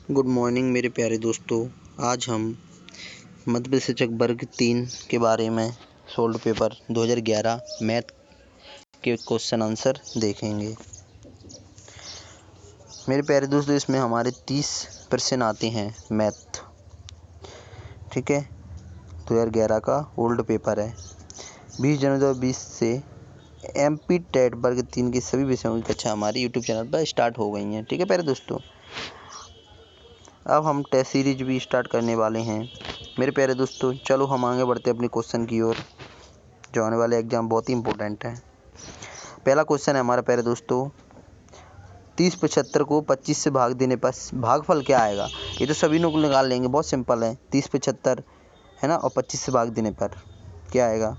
Good morning मेरे प्यारे दोस्तों। आज हम मध्य प्रदेश शिक्षक वर्ग 3 के बारे में सोल्ड पेपर 2011 मैथ के क्वेश्चन आंसर देखेंगे। मेरे प्यारे दोस्तों, इसमें हमारे 30 प्रश्न आते हैं मैथ। ठीक है, 2011 का ओल्ड पेपर है। 20 जनवरी 2020 से MP टेट वर्ग 3 की सभी विषयों की कक्षा हमारे यूट्यूब चैनल पर स्टार्ट हो गई हैं। ठीक है प्यारे दोस्तों, अब हम टेस्ट सीरीज भी स्टार्ट करने वाले हैं। मेरे प्यारे दोस्तों, चलो हम आगे बढ़ते अपने क्वेश्चन की ओर, जो आने वाले एग्जाम बहुत ही इंपॉर्टेंट है। पहला क्वेश्चन है हमारा प्यारे दोस्तों, 30/75 को 25 से भाग देने पर भागफल क्या आएगा। ये तो सभी लोग निकाल लेंगे, बहुत सिंपल है। 30/75 है ना, और 25 से भाग देने पर क्या आएगा।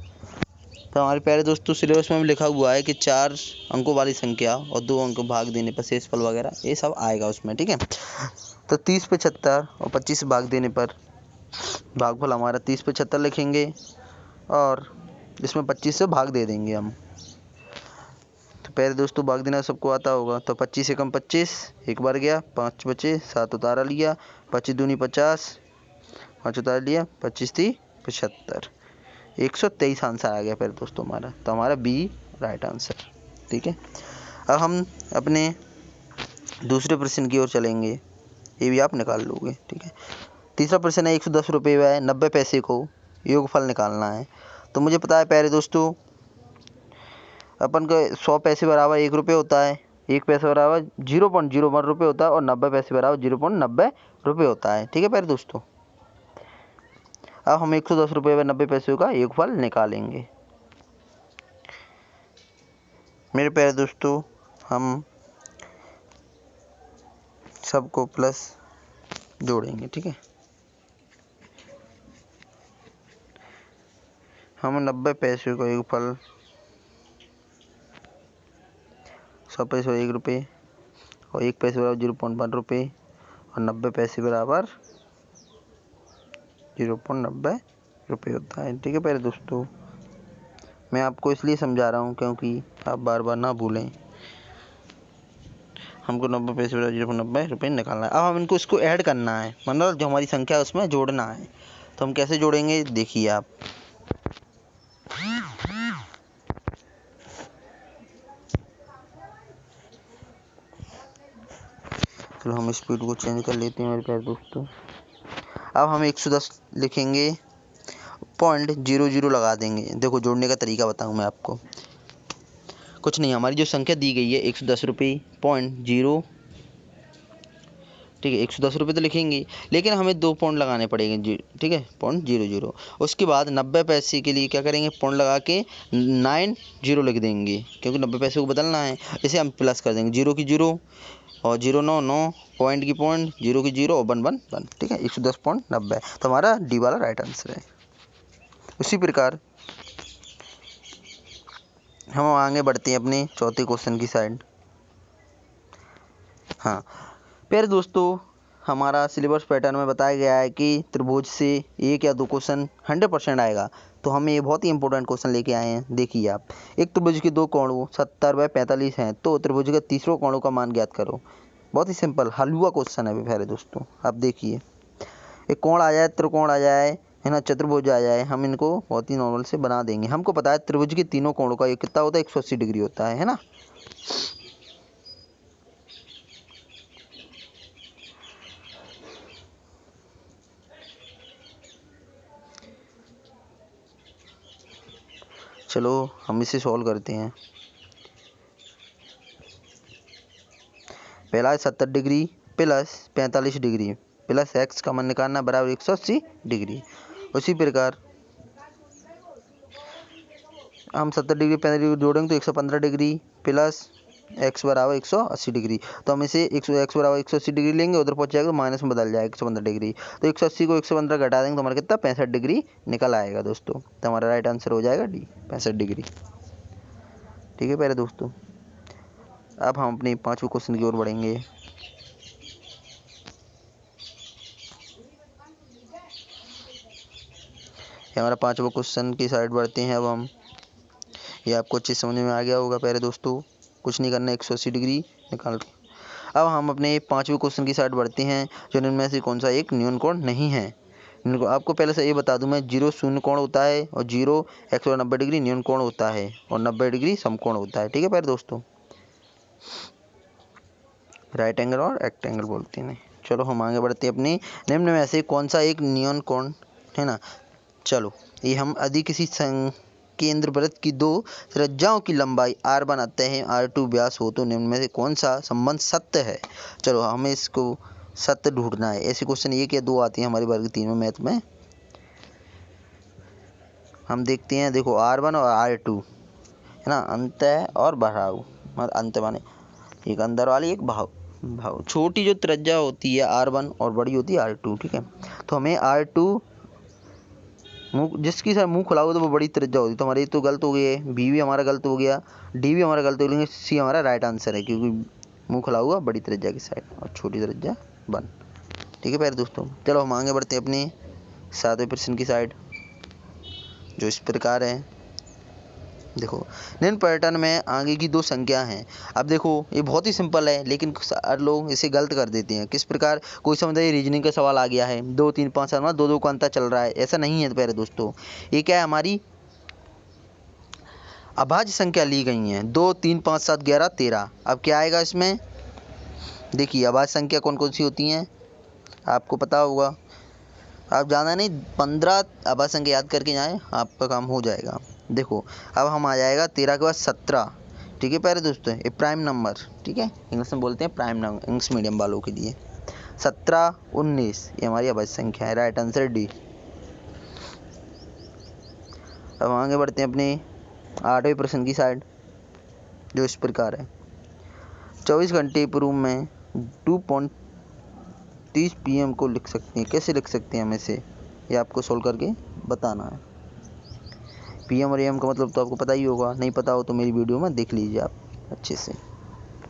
तो हमारे प्यारे दोस्तों, सिलेबस में भी लिखा हुआ है कि 4 अंकों वाली संख्या और 2 अंक भाग देने पर शेषफल वगैरह ये सब आएगा उसमें। ठीक है, तो 30/75 और 25 से भाग देने पर भागफल हमारा 30/75 लिखेंगे और इसमें 25 से भाग दे देंगे हम। तो प्यारे दोस्तों, भाग देना सबको आता होगा। तो 25 एकम 25, एक बार गया, 5 बचे, 7 उतारा लिया, 25 दूनी 50, 5 उतार लिया, 25 थी 75, 123 आंसर आ गया प्यारे दोस्तों हमारा। तो हमारा बी राइट आंसर। ठीक है, अब हम अपने दूसरे प्रश्न की ओर चलेंगे, ये भी आप निकाल लोगे। ठीक है, तीसरा प्रश्न है 110 रुपये व 90 पैसे को योगफल निकालना है। तो मुझे पता है प्यारे दोस्तों, अपन का 100 पैसे बराबर 1 रुपये होता है, 1 पैसे बराबर 0.01 रुपये होता है और 90 पैसे बराबर 0.90 रुपये होता है। ठीक है प्यारे दोस्तों, अब हम 110 रुपये व 90 पैसे का योगफल निकालेंगे। मेरे प्यारे दोस्तों, हम सबको प्लस जोड़ेंगे। ठीक है, हम 90 पैसे का योगफल, 100 पैसे 1 रुपये और 1 पैसे बराबर 0.1 रुपये और 90 पैसे बराबर 0.90 रुपये होता है। ठीक है प्यारे दोस्तों, मैं आपको इसलिए समझा रहा हूँ क्योंकि आप बार बार ना भूलें। हमको 90 पैसे बराबर 0.90 रुपये निकालना है। अब हम इनको इसको ऐड करना है, मतलब जो हमारी संख्या है उसमें जोड़ना है। तो हम कैसे जोड़ेंगे, देखिए आप। चलो हम स्पीड को चेंज कर लेते हैं मेरे प्यारे दोस्तों। अब हम 110 लिखेंगे, 0.00 लगा देंगे। देखो जोड़ने का तरीका बताऊं मैं आपको, कुछ नहीं, हमारी जो संख्या दी गई है 110 रुपये 0.0, ठीक है, 110 रुपये तो लिखेंगे, लेकिन हमें 2 पॉइंट लगाने पड़ेंगे। ठीक है, 0.00। उसके बाद 90 पैसे के लिए क्या करेंगे, पॉइंट लगा के 90 लिख देंगे, क्योंकि 90 पैसे को बदलना है। इसे हम प्लस कर देंगे, 0 की 0 और 0 9 9, पॉइंट की पॉइंट, 0 की 0 और 1 1 1। ठीक है, 110.90। तो हमारा डी वाला राइट आंसर है। उसी प्रकार हम आगे बढ़ते हैं अपने चौथे क्वेश्चन की साइड। हाँ प्यारे दोस्तों, हमारा सिलेबस पैटर्न में बताया गया है कि त्रिभुज से 1 या 2 क्वेश्चन 100% आएगा। तो हम ये बहुत ही इंपॉर्टेंट क्वेश्चन लेके आए हैं। देखिए आप, एक त्रिभुज के 2 कोणों 70 व 45 हैं, तो त्रिभुज के तीसरे कोणों का मान ज्ञात करो। बहुत ही सिंपल हलवा क्वेश्चन है प्यारे दोस्तों। आप देखिए, एक कोण आ जाए, त्रिकोण आ जाए, है ना, चतुर्भुज आ जाए, हम इनको बहुत ही नॉर्मल से बना देंगे। हमको पता है त्रिभुज के तीनों कोणों का योग कितना होता है, 180 डिग्री होता है ना। चलो हम इसे सॉल्व करते हैं। पहला है 70 degree plus 45 degree plus x का मान निकालना बराबर 180 डिग्री। उसी प्रकार हम 70 डिग्री 45 डिग्री जोड़ेंगे तो 115 डिग्री प्लस x बराबर 180 डिग्री। तो हम इसे x बराबर 180 डिग्री लेंगे, उधर पहुंच जाएगा तो माइनस में बदल जाएगा 115 डिग्री। तो 180 को 115 घटा देंगे तो हमारा कितना 65 डिग्री निकल आएगा दोस्तों। तो हमारा राइट आंसर हो जाएगा डी, 65 डिग्री। ठीक है प्यारे दोस्तों, अब हम अपने 5वें क्वेश्चन की ओर बढ़ेंगे। हमारा 5वां क्वेश्चन की साइड बढ़ते हैं अब हम। ये आपको अच्छे समझ में आ गया होगा प्यारे दोस्तों। कुछ नहीं करना, 180 डिग्री निकाल। अब हम अपने 5वें क्वेश्चन की साइड बढ़ते हैं, जो इनमें से कौन सा एक न्यून कोण नहीं है। इनको आपको पहले से ये बता दूं मैं, 0 शून्य कोण होता है और 0 190 डिग्री न्यून कोण होता है और 90 डिग्री समकोण होता है। ठीक है प्यारे दोस्तों, राइट एंगल और एक्ट एंगल बोलते हैं। चलो हम आगे बढ़ते हैं अपनी, निम्न में से कौन सा एक न्यून कोण है ना। चलो ये हम यदि किसी केंद्र वृत्त की दो त्रिज्याओं की लंबाई r बनाते हैं, r2 व्यास हो, तो निम्न में से कौन सा संबंध सत्य है। चलो हमें इसको सत्य ढूंढना है। ऐसे क्वेश्चन 1 या 2 आती हैं हमारे वर्ग 3 में मैथ में। हम देखते हैं, देखो r1 और r2 है ना, अंत और बढ़ाव, मतलब अंत माने एक अंदर वाली एक भाव, छोटी जो त्रिज्या होती है r1 और बड़ी होती है r2। ठीक है, तो हमें r2 मुँह जिसकी सर मुंह खुला हुआ तो वो बड़ी त्रिज्या होती, तो हमारे तो गलत हो गए, बी भी हमारा गलत हो गया, डी भी हमारा गलत हो गया, सी हमारा राइट आंसर है, क्योंकि मुंह खुला हुआ बड़ी त्रिज्या की साइड और छोटी त्रिज्या 1। ठीक है प्यारे दोस्तों, चलो हम आगे बढ़ते हैं अपने 7वें प्रश्न की साइड, जो इस प्रकार है। देखो निम्न पैटर्न में आगे की 2 संख्या हैं। अब देखो ये बहुत ही सिंपल है, लेकिन लोग इसे गलत कर देते हैं। किस प्रकार, कोई समझे रीजनिंग का सवाल आ गया है, 2 3 5 7 2 2 का अंतर चल रहा है, ऐसा नहीं है प्यारे दोस्तों। ये क्या है, हमारी अभाज्य संख्या ली गई हैं, 2 3 5 7 11 13। अब क्या आएगा इसमें, देखिए अभाज्य संख्या कौन कौन सी होती हैं आपको पता होगा, आप ज़्यादा नहीं 15 अभाज्य संख्या याद करके जाएँ, आपका काम हो जाएगा। देखो अब हम आ जाएगा 13 के बाद 17। ठीक है प्यारे दोस्तों, ये प्राइम नंबर, ठीक है, इंग्लिश में बोलते हैं प्राइम नंबर इंग्लिश मीडियम वालों के लिए। 17 19 ये हमारी अभाज्य संख्या है, राइट आंसर डी। अब आगे बढ़ते हैं अपने 8वें प्रश्न की साइड, जो इस प्रकार है। 24 घंटे पूर्व में 2.30 PM को लिख सकते हैं, कैसे लिख सकते हैं हम इसे, ये आपको सोल्व करके बताना है। PM और AM का मतलब तो आपको पता ही होगा, नहीं पता हो तो मेरी वीडियो में देख लीजिए आप अच्छे से।